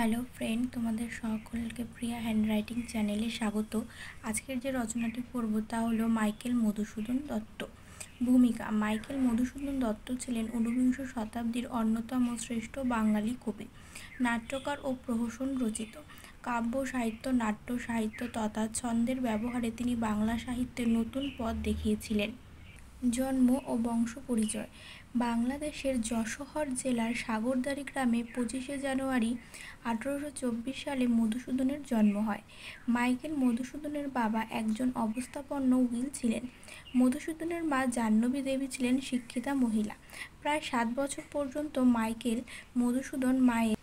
Hello friend, তোমাদের সকলকে প্রিয়া handwriting চ্যানেলে স্বাগত। আজকের যে রচনাটি পড়ব তা হলো মাইকেল মধুসূদন দত্ত। ভূমিকা: মাইকেল মধুসূদন দত্ত ছিলেন ঊনবিংশ শতাব্দীর অন্যতম শ্রেষ্ঠ বাঙালি কবি, নাট্যকার ও প্রহসন রচিত। কাব্য সাহিত্য, নাট্য সাহিত্য তথা ছন্দের ব্যবহারে তিনি বাংলা সাহিত্যের নতুন পথ দেখিয়েছিলেন। জন্ম ও বংশ পরিচয়: বাংলাদেশের যশোহর জেলার সাগরদাড়ি গ্রামে 25শে জানুয়ারি 1824 সালে মধুসূদনের জন্ম হয়। মাইকেল মধুসূদনের বাবা একজন অবস্থাপন্ন উকিল ছিলেন। মধুসূদনের মা জাহ্নবী দেবী ছিলেন শিক্ষিতা মহিলা। প্রায় 7 বছর পর্যন্ত মাইকেল মধুসূদন মায়ের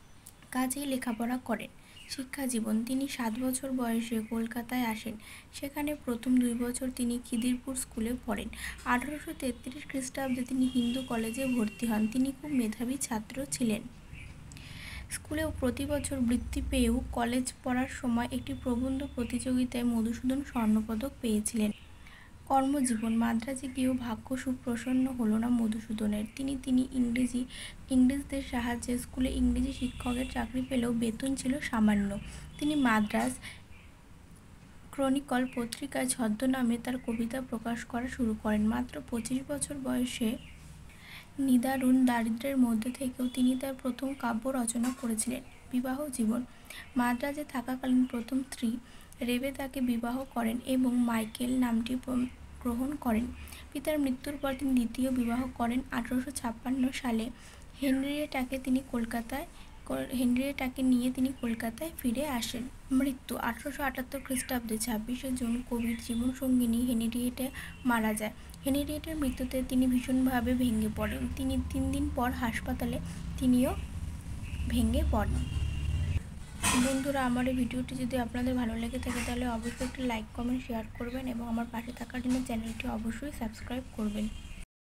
কাছেই লেখাপড়া করেন। শিক্ষা জীবন: তিনি 7 বছর বয়সে কলকাতায় আসেন। সেখানে প্রথম 2 বছর তিনি খিদিরপুর স্কুলে পড়েন। 1833 খ্রিস্টাব্দে তিনি হিন্দু কলেজে ভর্তি হন। তিনি খুব মেধাবী ছাত্র ছিলেন। স্কুলেও প্রতি বছর বৃত্তি পেয়েও কলেজ পড়ার সময় একটি প্রবন্ধ প্রতিযোগিতায় মধুসূদন স্বর্ণপদক পেয়েছিলেন। কর্মজীবন: মাদ্রাজে গিয়েও ভাগ্য সুপ্রসন্ন হল না মধুসূদনের। তিনি ইংরেজদের সাহায্যে স্কুলে ইংরেজি শিক্ষকের চাকরি পেলেও বেতন ছিল সামান্য। তিনি মাদ্রাজ ক্রনিকল পত্রিকায় ছদ্মনামে তার কবিতা প্রকাশ করা শুরু করেন। মাত্র 25 বছর বয়সে নিদারুণ দারিদ্র্যের মধ্যে থেকেও তিনি তার প্রথম কাব্য রচনা করেছিলেন। বিবাহ জীবন: মাদ্রাজে থাকাকালীন প্রথম স্ত্রী রেবেকাকে বিবাহ করেন এবং মাইকেল নামটি গ্রহণ করেন। পিতার মৃত্যুর পর তিনি দ্বিতীয় বিবাহ করেন। 1856 সালে হেনরিয়েটাকে নিয়ে তিনি কলকাতায় ফিরে আসেন। মৃত্যু: 1878 খ্রিস্টাব্দে 26শে জুন কবির জীবনসঙ্গিনী হেনরিয়েটা মারা যায়। হেনরিয়েটার মৃত্যুতে তিনি ভীষণভাবে ভেঙে পড়েন। 3 দিন পর হাসপাতালে তিনিও ভেঙে পড়েন। বন্ধুরা, আমার এই ভিডিওটি যদি আপনাদের ভালো লেগে থাকে তাহলে অবশ্যই একটি লাইক, কমেন্ট, শেয়ার করবেন এবং আমার পাশে থাকার জন্য চ্যানেলটি অবশ্যই সাবস্ক্রাইব করবেন।